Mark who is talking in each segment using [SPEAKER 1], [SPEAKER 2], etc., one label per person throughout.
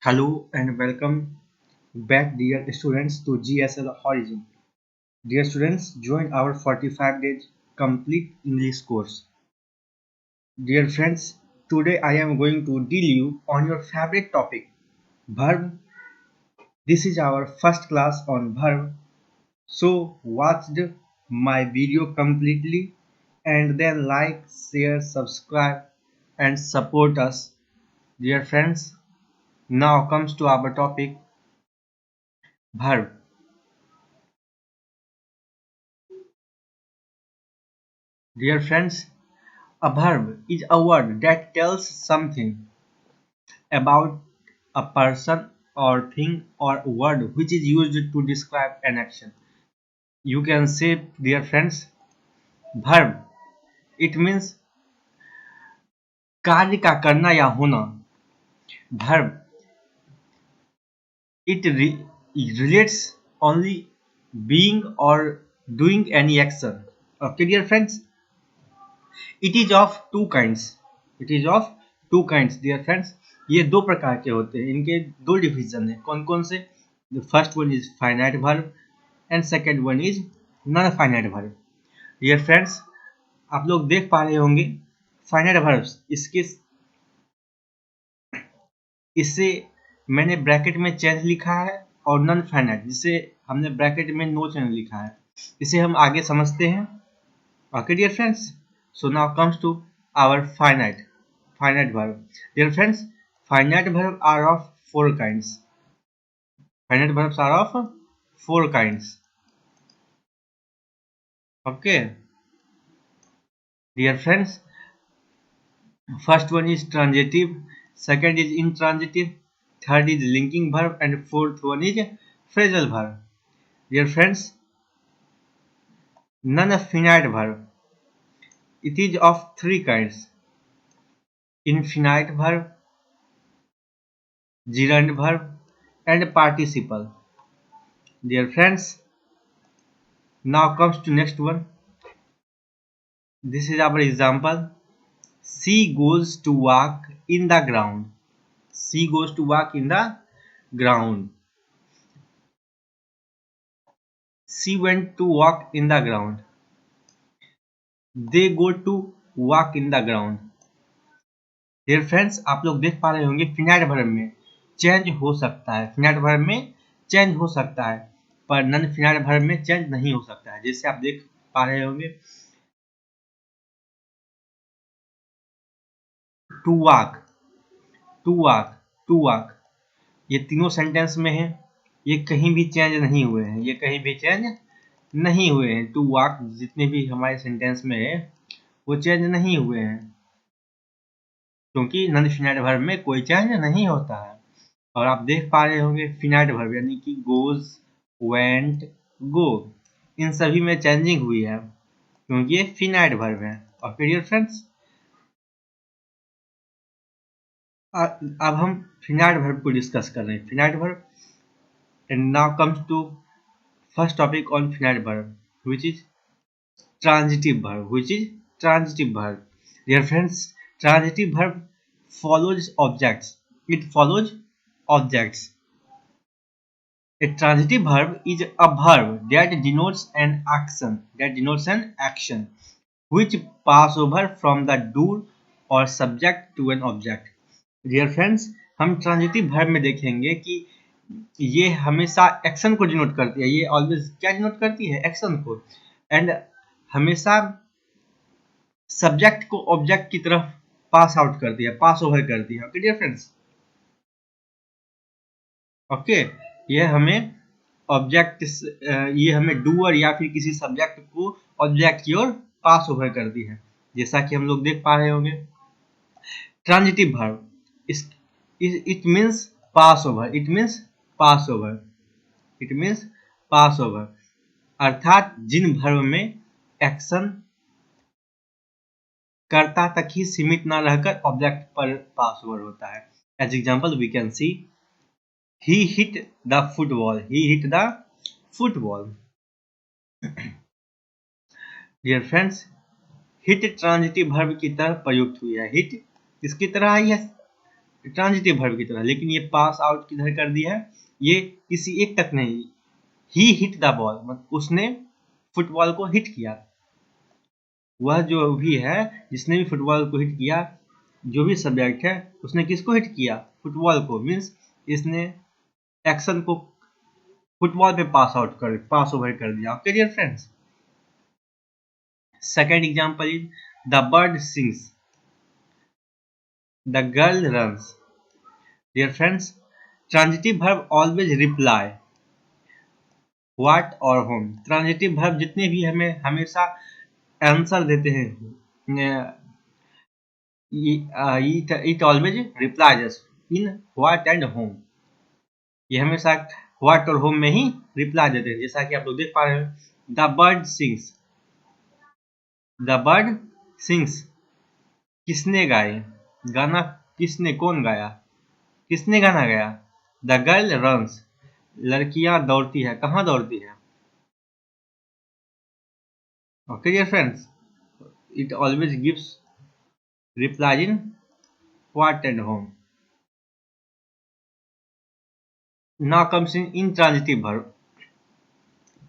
[SPEAKER 1] Hello and welcome back, dear students, to GSL Horizon. Dear students, join our 45 days complete English course. Dear friends, today I am going to deal you on your favorite topic, verb. This is our first class on verb. So watch my video completely and then like, share, subscribe and support us. Dear friends, now comes to our topic, verb. Dear friends, a verb is a word that tells something about a person or thing or word which is used to describe an action. You can say, dear friends, verb. It means कार्य का करना या होना. Verb. It relates only being or doing any action. Okay, dear friends. It is of two kinds. It is of two kinds, dear friends. ये दो प्रकार के होते हैं. इनके दो डिवीजन है. कौन कौन से? The first one is finite verb and second one is non-finite verb. Dear friends, आप लोग देख पा रहे होंगे finite verbs. इससे मैंने ब्रैकेट में चेंज लिखा है और नॉन फाइनाइट जिसे हमने ब्रैकेट में नो चेंज लिखा है. इसे हम आगे समझते हैं. Okay, dear friends. So now comes to our finite verb. Dear friends, finite verbs are of four kinds. Finite verbs are of four kinds. Okay, dear friends, first one is transitive, second is intransitive, third is linking verb, and fourth one is phrasal verb. Dear friends, non-finite verb. It is of three kinds: infinite verb, gerund verb, and participle. Dear friends, now comes to next one. This is our example. She goes to walk in the ground. She goes to walk in the ground. She went to walk in the ground. They go to walk in the ground. Dear friends, आप लोग देख पा रहे होंगे finite verb में change हो सकता है. फिनाइट वर्ब में चेंज हो सकता है पर नॉन फिनाइट वर्ब में चेंज नहीं हो सकता है. जैसे आप देख पा रहे होंगे to walk, to walk, to walk, ये तीनों सेंटेंस में है. ये कहीं भी चेंज नहीं हुए हैं. ये कहीं भी चेंज नहीं हुए हैं. टू वॉक जितने भी हमारे सेंटेंस में है वो चेंज नहीं हुए हैं क्योंकि नॉन फिनाइट वर्ब में कोई चेंज नहीं होता है. और आप देख पा रहे होंगे फिनाइट वर्ब यानी कि गोज, वेंट, गो, इन सभी में चेंजिंग हुई है क्योंकि ये फिनाइट वर्ब है. और डियर फ्रेंड्स, अब हम फिनाइट वर्ब को डिस्कस कर रहे हैं. Finite verb. And now comes to first topic on finite verb which is transitive verb. Which is transitive verb? Dear friends, transitive verb follows objects. It follows objects. A transitive verb is a verb that denotes an action. That denotes an action which pass over from the doer or subject to an object. Dear friends, हम transitive verb में देखेंगे कि ये हमेशा action को denote करती है. ये ऑलवेज क्या डिनोट करती है? एक्शन को. एंड हमेशा सब्जेक्ट को ऑब्जेक्ट की तरफ पास आउट करती है, पास ओवर करती है. ओके डियर फ्रेंड्स, ओके, ये हमें ऑब्जेक्ट, ये हमें डूअर या फिर किसी सब्जेक्ट को ऑब्जेक्ट की ओर पास ओवर करती है, जैसा कि हम लोग देख पा रहे होंगे. Transitive verb, it means pass over. It means pass over. It means pass over, अर्थात जिन वर्ब में एक्शन कर्ता तक ही सीमित न रहकर ऑब्जेक्ट पर पास ओवर होता है. As example we can see he hit the football. He hit the football. Dear friends, hit transitive verb की तरह प्रयुक्त हुई है. हिट किसकी तरह आई है? ट्रांजिटिव वर्ब की तरह, लेकिन ये पास आउट किधर कर दिया है, ये किसी एक तक नहीं, ही हिट द बॉल, मतलब उसने फुटबॉल को हिट किया। वह जो भी है जिसने भी फुटबॉल को हिट किया, जो भी सब्जेक्ट है उसने किसको हिट किया, फुटबॉल को, मीन्स इसने एक्शन को फुटबॉल पे पास ओवर कर दिया। Okay dear friends, second example is the bird sings, the girl runs. Dear friends, transitive verb always reply what और होम। ट्रांजिटिव वर्ब जितने भी हमें हमेशा आंसर देते हैं, it always replies us in what and whom। ये हमेशा what और whom में ही रिप्लाई देते हैं, जैसा कि आप लोग देख पा रहे हैं, the bird sings, the bird sings, किसने गाए, गाना किसने, कौन गाया, किसने गाना गाया, द गर्ल रन्स, लड़कियां दौड़ती है, कहाँ दौड़ती है। Okay dear friends, it always gives reply in what and whom। Now comes in intransitive verb.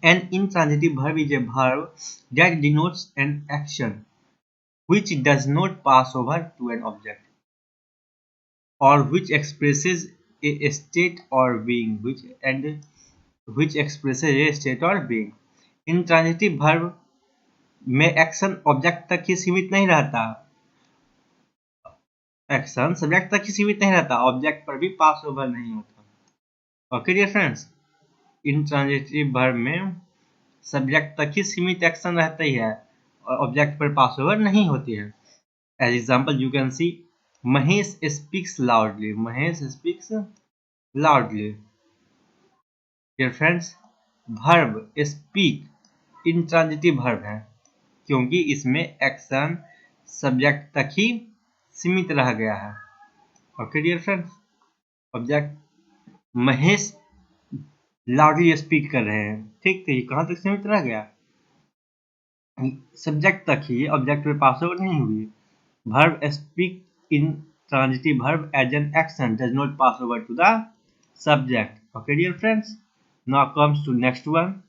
[SPEAKER 1] An intransitive verb is a verb that denotes an action which does not pass over to an object or which expresses a state or being, which expresses a state or being। Intransitive verb में action object तक ही सीमित नहीं रहता, action subject तक ही सीमित नहीं रहता, ऑब्जेक्ट पर भी पास ओवर नहीं होता। Okay dear friends, intransitive verb में सब्जेक्ट तक ही सीमित एक्शन रहता ही है और ऑब्जेक्ट पर पास ओवर नहीं होती है। As example you can see Mahesh speaks loudly, Mahesh speaks loudly. Dear friends, verb speak intransitive verb है क्योंकि इसमें एक्शन सब्जेक्ट तक ही सीमित रह गया है। Okay dear friends, object Mahesh loudly speak कर रहे हैं, ठीक, तो ये कहाँ तक सीमित रह गया, सब्जेक्ट तक ही, ऑब्जेक्ट पे पास ओवर नहीं हुई। Verb speak in transitive verb as an action does not pass over to the subject. Okay dear friends, now comes to next one,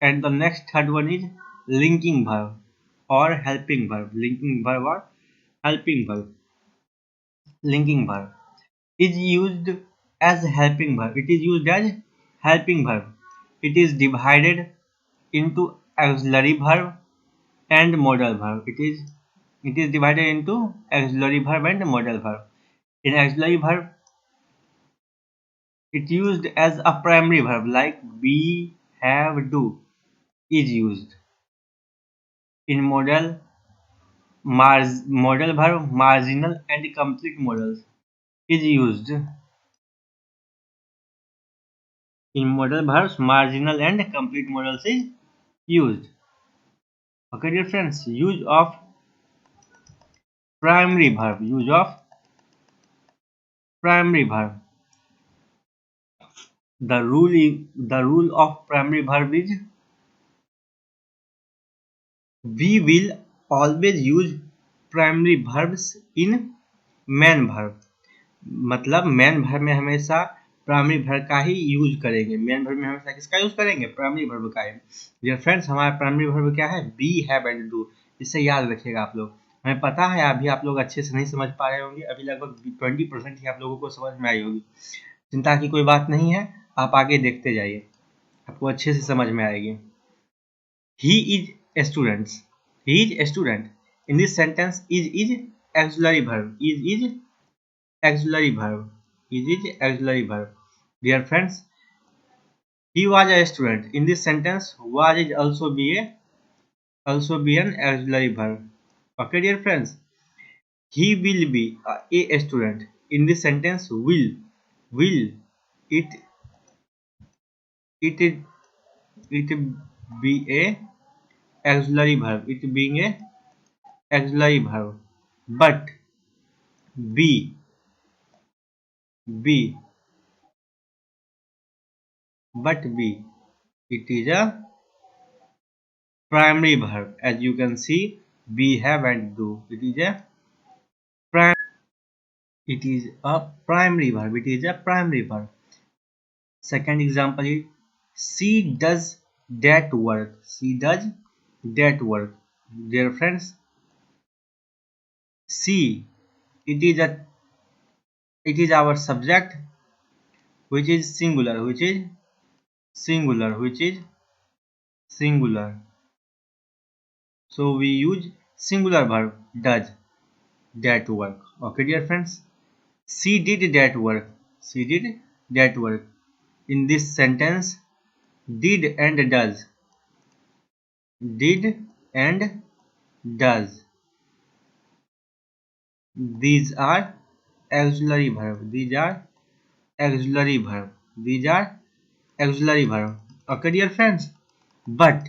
[SPEAKER 1] and the next third one is linking verb और helping verb. Linking verb और helping verb. Linking verb is used as helping verb. It is used as helping verb. It is divided into auxiliary verb and modal verb. It is divided into auxiliary verb and modal verb. In auxiliary verb, it used as a primary verb like be, have, do is used. In modal verb, marginal and complete modals is used. In modal verbs, marginal and complete modals is used. Okay dear friends, use of primary verb, use of primary verb. The rule of primary verb is we will always use primary verbs in main verb। मतलब main verb में हमेशा primary verb का ही use करेंगे, main verb में हमेशा किसका use करेंगे, primary verb का ही। डियर फ्रेंड्स, हमारा प्राइमरी वर्ब क्या है, बी, हैव एंड डू। इसे याद रखिएगा आप लोग। हमें पता है अभी आप लोग अच्छे से नहीं समझ पा रहे होंगे, अभी लगभग 20% ही आप लोगों को समझ में आई होगी। चिंता की कोई बात नहीं है, आप आगे देखते जाइए, आपको अच्छे से समझ में आएगी। He is a student, he is a student. In this sentence is auxiliary verb, is auxiliary verb, is auxiliary verb। Dear friends, he was a student। In this sentence, was is also be an auxiliary verb। Okay dear friends, he will be a student। In this sentence, will it be a auxiliary verb, it being a auxiliary verb, but be it is a primary verb। As you can see, be, have and do, it is a primary It is a primary verb. It is a primary verb. Second example is she does that work. She does that work. Dear friends, she, it is a, it is our subject, which is singular, which is singular, which is singular. So we use singular verb does that work. Okay, dear friends, she did that work. She did that work. In this sentence, did and does. Did and does. These are auxiliary verb. These are auxiliary verb. These are auxiliary verb. Okay, dear friends. But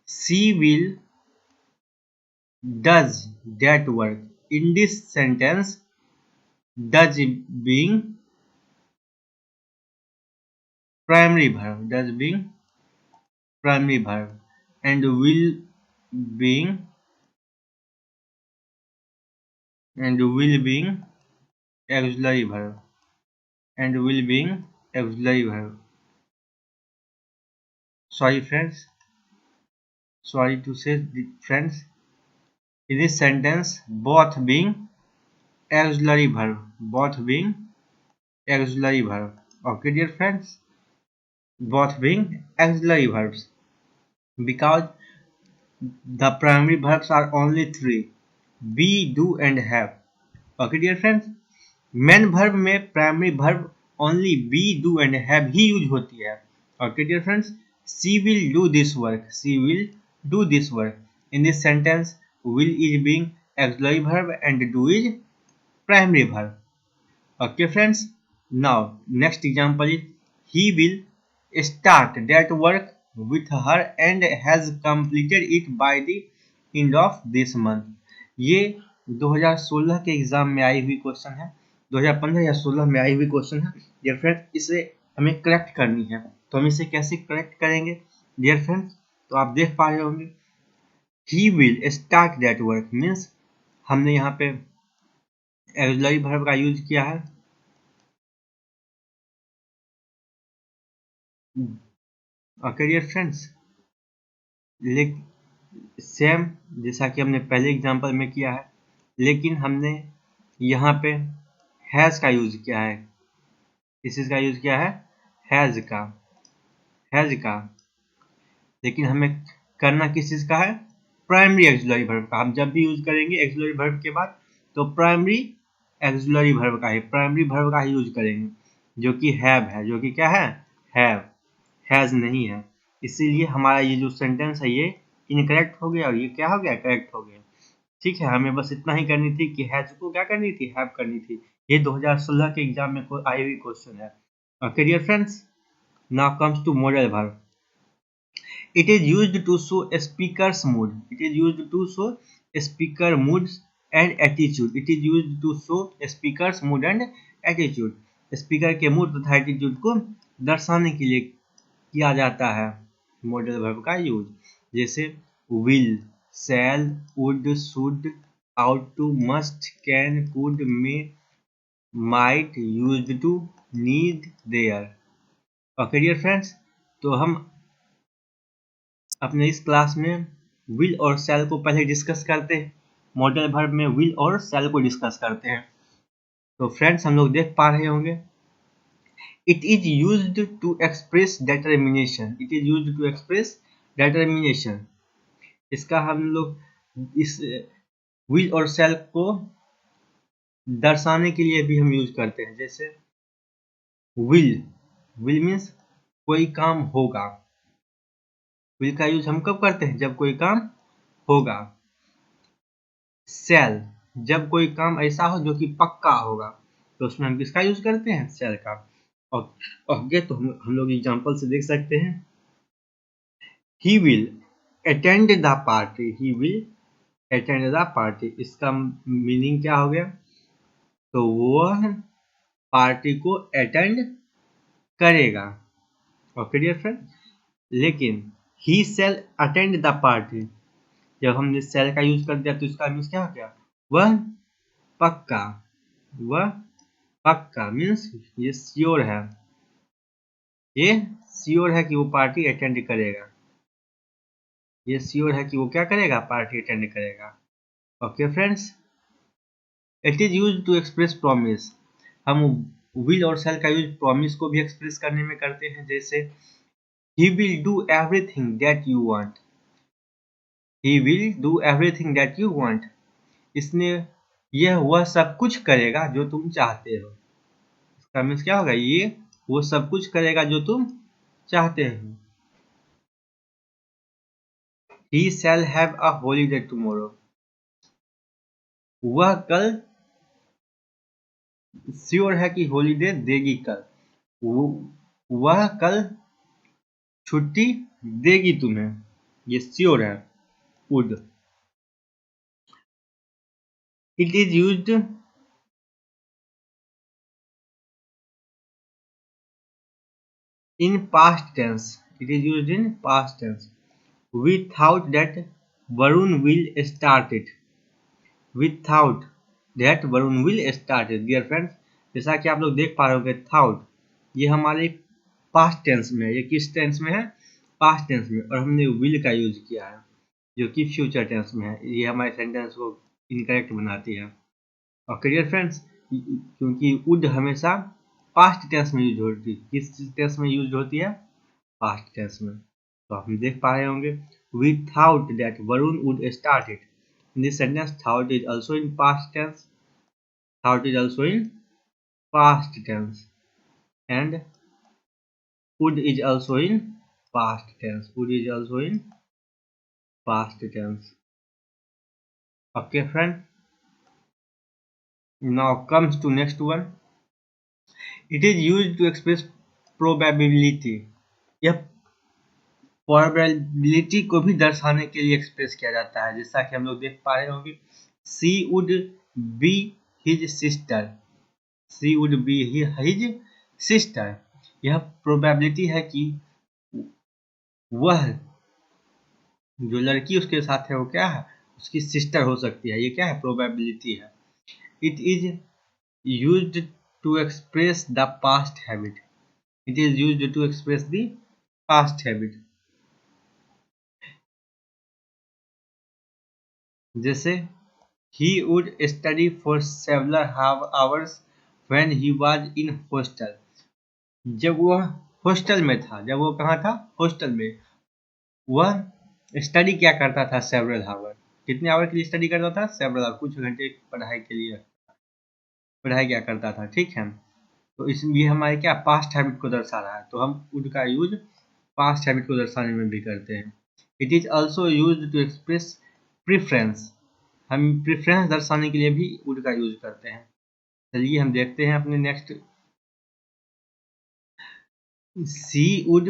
[SPEAKER 1] she will does that work. In this sentence, does being primary verb. Does being primary verb, and will being auxiliary verb, and will being auxiliary verb. Sorry friends, sorry to say friends, in this sentence both being auxiliary verb, both being auxiliary verb. Okay, dear friends, both being auxiliary verbs, because the primary verbs are only three: be, do and have. Okay, dear friends, main verb में primary verb only be, do and have ही use होती है. Okay dear friends, she will do this work. She will do this work. In this sentence will is being auxiliary verb and do is primary verb. Okay friends, now next example is he will start that work with her and has completed it by the end of this month. ये 2016 के exam में आई हुई question है, 2015 या 16 में आई हुई question है dear friends. इसे हमें करेक्ट करनी है, तो हम इसे कैसे करेक्ट करेंगे डियर फ्रेंड्स? तो आप देख पा रहे होंगे, ही will start that work means हमने यहाँ पे ऑक्सिलरी वर्ब का यूज किया है. ओके डियर फ्रेंड्स, सेम जैसा कि हमने पहले एग्जांपल में किया है, लेकिन हमने यहाँ पे हैज का यूज किया है. किस चीज का यूज किया है? हैज का. हैज का. लेकिन हमें करना किस चीज का है? प्राइमरी ऑक्सिलरी वर्ब का. हम जब भी यूज करेंगे ऑक्सिलरी वर्ब के बाद तो प्राइमरी ऑक्सिलरी वर्ब का ही, प्राइमरी वर्ब का ही यूज करेंगे, जो कि हैव है. जो कि क्या है? हैव. हैज नहीं है. इसीलिए हमारा ये जो सेंटेंस है ये इनकरेक्ट हो गया और ये क्या हो गया? करेक्ट हो गया. ठीक है, हमें बस इतना ही करनी थी कि हैज को क्या करनी थी? हैव करनी थी. ये 2016 के एग्जाम में आई हुई क्वेश्चन है. Okay dear friends, now comes to modal verb. It is used to show speaker's mood. It is used to show speaker moods and attitude. It is used to show speaker's mood and attitude. Speaker के mood तथा attitude को दर्शाने के लिए किया जाता है modal verb का यूज. जैसे will, shall, would, should, ought to, must, can, could, may, might, used to, need, dare. Okay dear friends, तो हम अपने इस क्लास में विल और शैल को पहले डिस्कस करते हैं. मॉडल वर्ब में विल और शैल को डिस्कस करते हैं. तो फ्रेंड्स, हम लोग देख पा रहे होंगे, it is used to express determination. It is used to express determination. इसका हम लोग इस विल और शैल को दर्शाने के लिए भी हम यूज करते हैं. जैसे विल, विल मीन्स कोई काम होगा. विल का यूज हम कब करते हैं? जब कोई काम होगा. शैल, जब कोई काम ऐसा हो जो कि पक्का होगा, तो उसमें हम किसका यूज करते हैं? शैल का. और ओके, तो हम लोग एग्जांपल से देख सकते हैं. He will attend the party. He will attend the party. इसका मीनिंग क्या हो गया? तो वह पार्टी को अटेंड करेगा. ओके डियर फ्रेंड, लेकिन ही शैल अटेंड द पार्टी, जब हमने शैल का यूज कर दिया तो इसका मीन्स क्या हो गया? वह पक्का, वह पक्का मीन्स ये श्योर है, ये श्योर है कि वो पार्टी अटेंड करेगा, ये श्योर है कि वो क्या करेगा, पार्टी अटेंड करेगा। Okay friends, it is use to express promise. हम विल और शैल का यूज प्रॉमिस को भी एक्सप्रेस करने में करते हैं, जैसे he will do everything that you want, he will do everything that you want, इसने यह वह सब कुछ करेगा जो तुम चाहते हो। इसका मीन्स क्या होगा, ये वो सब कुछ करेगा जो तुम चाहते हो। He shall have a holiday tomorrow, वह कल श्योर है कि हॉलीडे देगी कल, वह कल छुट्टी देगी तुम्हें, ये श्योर है, would. It is used in past tense, it is used in past tense. We thought that Varun will start it, we thought that Varun will start it. Dear friends, जैसा कि आप लोग देख पा रहे होंगे, थॉट ये हमारे पास्ट टेंस में है, ये किस टेंस में है, पास्ट टेंस में, और हमने विल का यूज किया है जो कि फ्यूचर टेंस में है, ये हमारे सेंटेंस को इनकरेक्ट बनाती है। और डियर फ्रेंड्स, क्योंकि वुड हमेशा पास्ट टेंस में यूज होती है, किस टेंस में यूज होती है, पास्ट टेंस में। तो हम देख पा रहे होंगे, we thought that Varun would start it. In this sentence, thought is also in past tense. Thought is also in past tense, and would is also in past tense. Would is also in past tense. Okay, friend. Now comes to next one. It is used to express probability. यह probability को भी दर्शाने के लिए express किया जाता है, जैसा कि हम लोग देख पा रहे होंगे, she would be his sister, she would be his sister. यह प्रोबेबिलिटी है कि वह जो लड़की उसके साथ है वो क्या है, उसकी सिस्टर हो सकती है, ये क्या है, प्रोबेबिलिटी है। It is used to express the past habit, it is used to express the past habit. जैसे he would study for several hours when he was in hostel, जब वह हॉस्टल में था, जब वो कहाँ था, हॉस्टल में, वह स्टडी क्या करता था, सेवरल आवर, कितने आवर के लिए स्टडी करता था, सेवरल आवर, कुछ घंटे पढ़ाई के लिए पढ़ाई क्या करता था, ठीक है। तो इसलिए हमारे क्या पास्ट हैबिट को दर्शा रहा है, तो हम वुड का यूज पास्ट हैबिट को दर्शाने में भी करते हैं। It is also use to express preference, हम प्रिफरेंस दर्शाने के लिए भी वुड का यूज करते हैं। चलिए हम देखते हैं अपने next. She would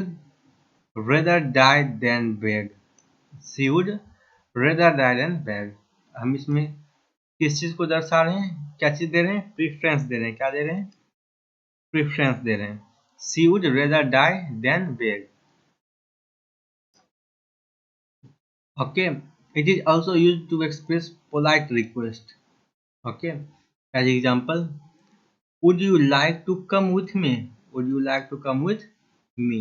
[SPEAKER 1] rather die than beg, she would rather die than beg. हम इसमें किस चीज को दर्शा रहे हैं, क्या चीज दे रहे हैं, प्रिफरेंस दे रहे हैं, क्या दे रहे हैं, प्रिफरेंस दे रहे हैं। She would rather die than beg. Okay, it is also use to express polite request. Okay, as example, would you like to come with me, would you like to come with me,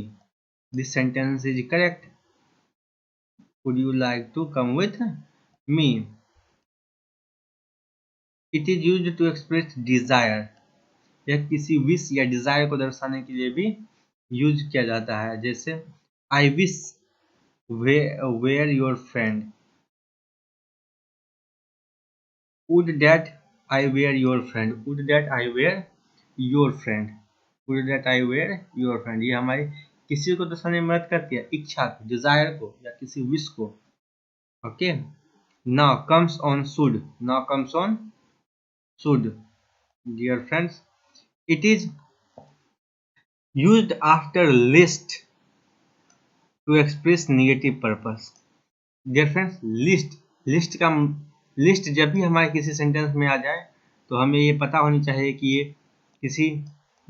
[SPEAKER 1] this sentence is correct, would you like to come with me। it is used to express desire, यह किसी wish या Dzire को दर्शाने के लिए भी use किया जाता है, जैसे I wish were your friend, would that I wear your friend, would that I wear your friend, would that I wear your friend। ये हमारी किसी को दर्शाने में मदद करती है, इच्छा को, डिजायर को, या किसी विश को। Okay, now comes on should, now comes on should. Dear friends, it is used after lest to express negative purpose. Dear friends, lest जब भी हमारे किसी सेंटेंस में आ जाए तो हमें ये पता होनी चाहिए कि ये किसी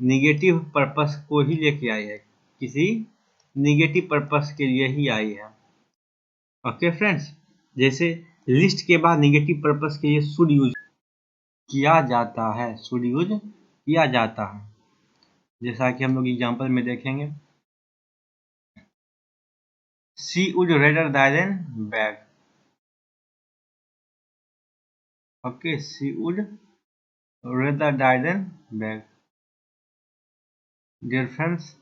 [SPEAKER 1] निगेटिव पर्पस को ही लेके आई है, किसी निगेटिव पर्पस के लिए ही आई है। ओके फ्रेंड्स, जैसे लिस्ट के बाद निगेटिव पर्पस के लिए शुड यूज किया जाता है, शुड यूज किया जाता है। जैसा कि हम लोग एग्जाम्पल में देखेंगे, she would rather die than beg. Okay, she would rather die than beg. Dear friends,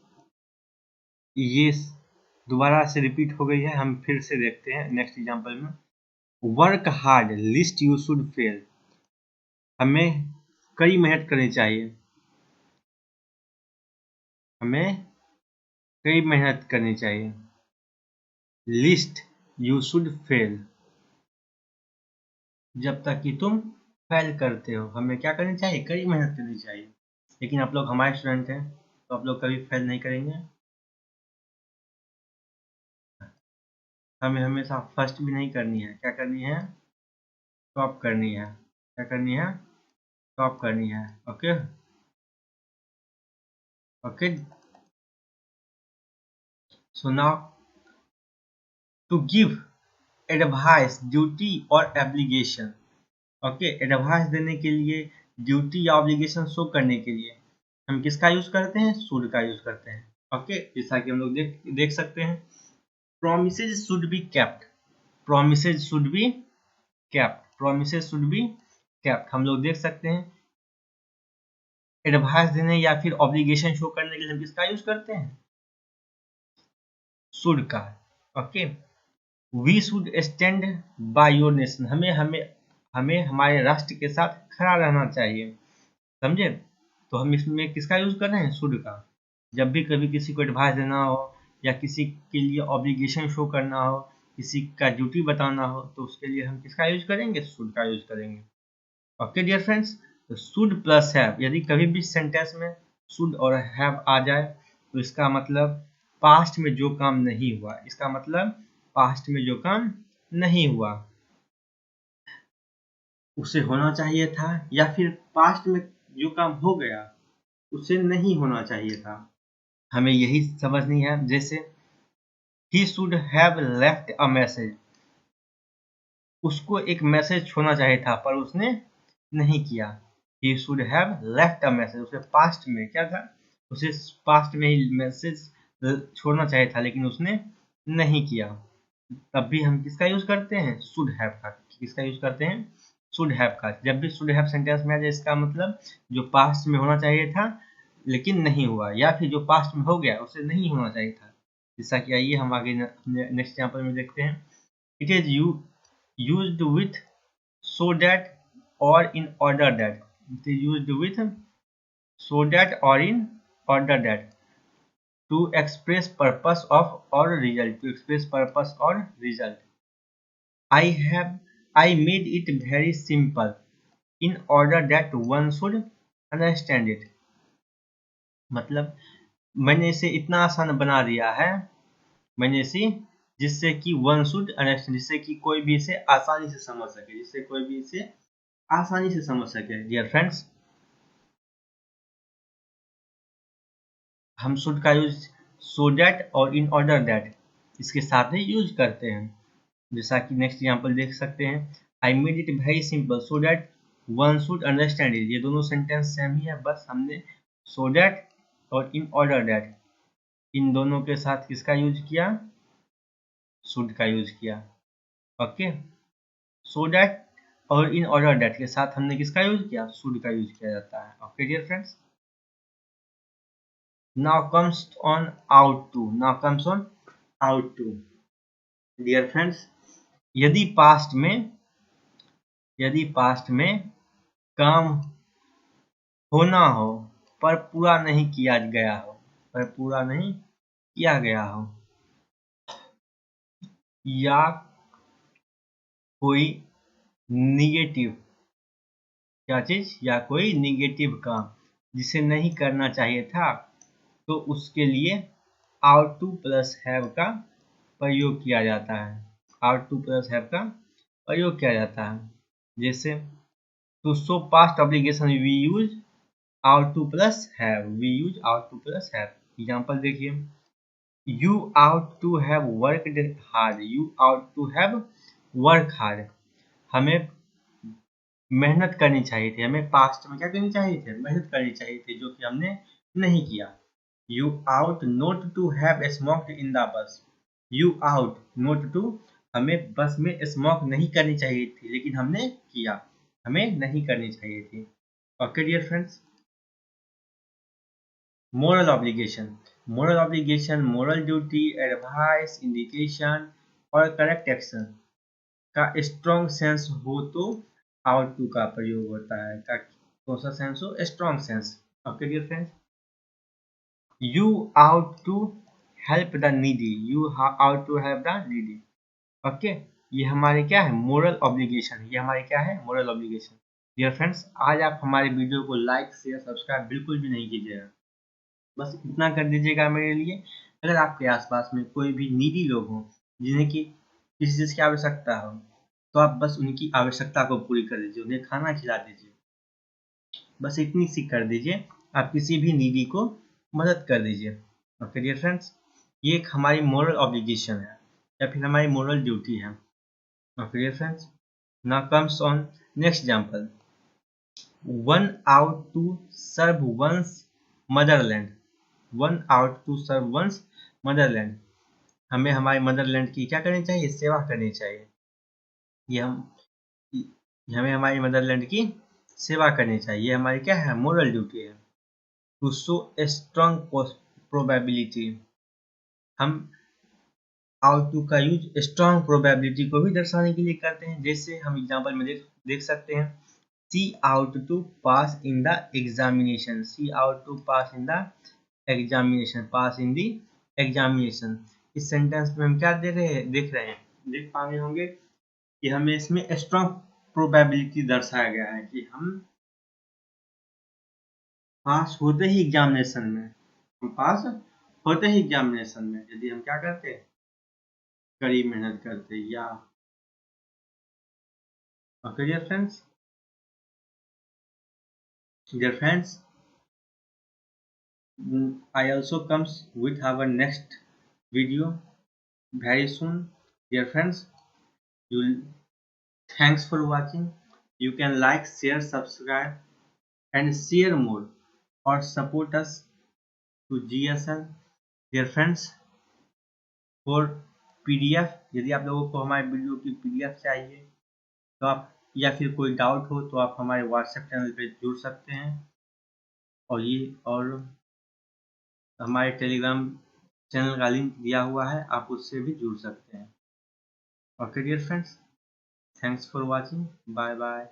[SPEAKER 1] ये दोबारा से रिपीट हो गई है, हम फिर से देखते हैं नेक्स्ट एग्जाम्पल में। Work hard list you should fail. हमें कड़ी मेहनत करनी चाहिए, हमें कड़ी मेहनत करनी चाहिए। लिस्ट यू शुड फेल, जब तक कि तुम फेल करते हो हमें क्या करनी चाहिए, कड़ी मेहनत करनी चाहिए। लेकिन आप लोग हमारे स्टूडेंट हैं तो आप लोग कभी फेल नहीं करेंगे। हमें हमेशा फर्स्ट भी नहीं करनी है, क्या करनी है, टॉप करनी है। क्या करनी है, टॉप करनी है। Okay okay, so now to give advice, duty और एब्लिगेशन। ओके, एडवाइस देने के लिए, ड्यूटी या ऑब्लिगेशन शो करने के लिए हम किसका यूज करते हैं, शुड का यूज करते हैं। ओके, जैसा कि हम लोग देख सकते हैं, promises should be kept, promises should be kept, promises should be kept। हम लोग देख सकते हैं एडवाइस देने या फिर ऑब्लिगेशन शो करने के लिए हम किसका यूज करते हैं, शुड का। Okay, we should stand by your nation, हमें हमें हमें हमारे राष्ट्र के साथ खड़ा रहना चाहिए। समझे, तो हम इसमें किसका यूज कर रहे हैं, शुड का। जब भी कभी किसी को एडवाइस देना हो या किसी के लिए ऑब्लिगेशन शो करना हो, किसी का ड्यूटी बताना हो, तो उसके लिए हम किसका यूज करेंगे, शुड का यूज करेंगे। ओके डियर फ्रेंड्स, तो शुड प्लस हैव, यदि कभी भी सेंटेंस में शुड और हैव आ जाए तो इसका मतलब पास्ट में जो काम नहीं हुआ, इसका मतलब पास्ट में जो काम नहीं हुआ उसे होना चाहिए था, या फिर पास्ट में जो काम हो गया उसे नहीं होना चाहिए था। हमें यही समझनी है। जैसे he should have left a message, उसको एक मैसेज छोड़ना चाहिए था पर उसने नहीं किया। He should have left a message, उसे पास्ट में क्या था, उसे पास्ट में ही मैसेज छोड़ना चाहिए था लेकिन उसने नहीं किया। तब भी हम किसका यूज करते हैं, शुड हैव का। किसका यूज करते हैं, शुड हैव का। जब भी शुड हैव सेंटेंस में आ जाए इसका मतलब जो पास्ट में होना चाहिए था लेकिन नहीं हुआ, या फिर जो पास्ट में हो गया उसे नहीं होना चाहिए था। जैसा कि आइए हम आगे नेक्स्ट एग्जांपल में देखते हैं। It is used with so that or in order that, it is used with so that or in order that, to express purpose of or result, to express purpose or result। I made it very simple in order that one should understand it, मतलब मैंने इसे इतना आसान बना दिया है, मैंने इसे जिससे कि वन शुड अंडरस्टैंड, जिससे कि कोई भी इसे आसानी से समझ सके, जिससे कोई भी इसे आसानी से समझ सके। डियर फ्रेंड्स, हम शुड का यूज सो दैट और इन ऑर्डर दैट इसके साथ ही यूज करते हैं। जैसा कि नेक्स्ट एग्जांपल देख सकते हैं, I made it very simple so that one should understand it. ये दोनों सेंटेंस सेम ही है, बस हमने सो दैट और इन ऑर्डर दैट इन दोनों के साथ किसका यूज किया, शुड का यूज किया। ओके, सो दैट और इन ऑर्डर दैट के साथ हमने किसका यूज किया, शुड का यूज किया जाता है। Okay dear friends, now comes on out to, now comes on out to। Dear friends, यदि पास्ट में काम होना हो पर पूरा नहीं किया गया हो, पर पूरा नहीं किया गया हो, या कोई निगेटिव, क्या चीज, या कोई निगेटिव काम जिसे नहीं करना चाहिए था, तो उसके लिए आउट टू प्लस हैव का प्रयोग किया जाता है। आउट टू प्लस हैव का प्रयोग किया जाता है। जैसे to show past obligation we use ought to plus have, we use ought to plus have. Example देखिए, you ought to have worked hard, you ought to have work hard. हमें मेहनत करनी चाहिए थी, हमें पास्ट में क्या करनी चाहिए थी, मेहनत करनी चाहिए थी, जो कि हमने नहीं किया। You ought not to have smoked in the bus. You ought not to, हमें बस में स्मोक नहीं करनी चाहिए थी, लेकिन हमने किया, हमें नहीं करनी चाहिए थी। Okay dear friends, moral obligation, moral obligation, moral duty, advice, indication और करेक्ट एक्शन का स्ट्रॉन्ग सेंस हो तो आउट टू का प्रयोग होता है। का कौन सा सेंस हो, strong sense. Okay dear friends, you ought to help the needy, you ought to help the needy. Okay, ये हमारे क्या है, मोरल ऑब्लिगेशन, ये हमारे क्या है, मोरल ऑब्लिगेशन। डियर फ्रेंड्स, आज आप हमारे वीडियो को लाइक शेयर सब्सक्राइब बिल्कुल भी नहीं कीजिएगा, बस इतना कर दीजिएगा मेरे लिए। अगर आपके आसपास में कोई भी नीडी लोग हों जिन्हें कि किसी चीज़ की आवश्यकता हो, तो आप बस उनकी आवश्यकता को पूरी कर दीजिए, उन्हें खाना खिला दीजिए, बस इतनी सी कर दीजिए। आप किसी भी नीडी को मदद कर दीजिए। ओके डियर फ्रेंड्स, ये एक हमारी मोरल ऑब्लिगेशन है या फिर हमारी मोरल ड्यूटी है। Okay dear friends, now comes on next example, one ought to serve one's motherland, one ought to serve one's motherland, हमें हमारे मदरलैंड की क्या करनी चाहिए, सेवा करनी चाहिए। ये हमें हमारी मदरलैंड की सेवा करनी चाहिए, ये हमारी क्या है, मोरल ड्यूटी है। टू शो स्ट्रॉन्ग प्रोबेबिलिटी, हम आउट टू का यूज स्ट्रॉन्ग प्रोबेबिलिटी को भी दर्शाने के लिए करते हैं। जैसे हम एग्जांपल में देख सकते हैं, she ought to pass in the examination, she ought to pass in the examination, pass in the examination. इस सेंटेंस में हम क्या देख रहे हैं, देख पा रहे होंगे कि हमें इसमें स्ट्रॉन्ग प्रोबेबिलिटी दर्शाया गया है कि हम पास होते ही एग्जामिनेशन में, हम पास होते ही एग्जामिनेशन में यदि हम क्या करते, कड़ी मेहनत करते या। Okay dear friends, dear friends, I also comes with our next video very soon. Dear friends, you thanks for watching. You can like, share, subscribe, and share more or support us to GSL. Dear friends, for PDF, यदि आप लोगों को हमारे video की PDF चाहिए तो आप, या फिर कोई डाउट हो तो आप हमारे व्हाट्सएप चैनल पे जुड़ सकते हैं, और हमारे टेलीग्राम चैनल का लिंक दिया हुआ है, आप उससे भी जुड़ सकते हैं। Okay dear friends, thanks for watching, bye bye.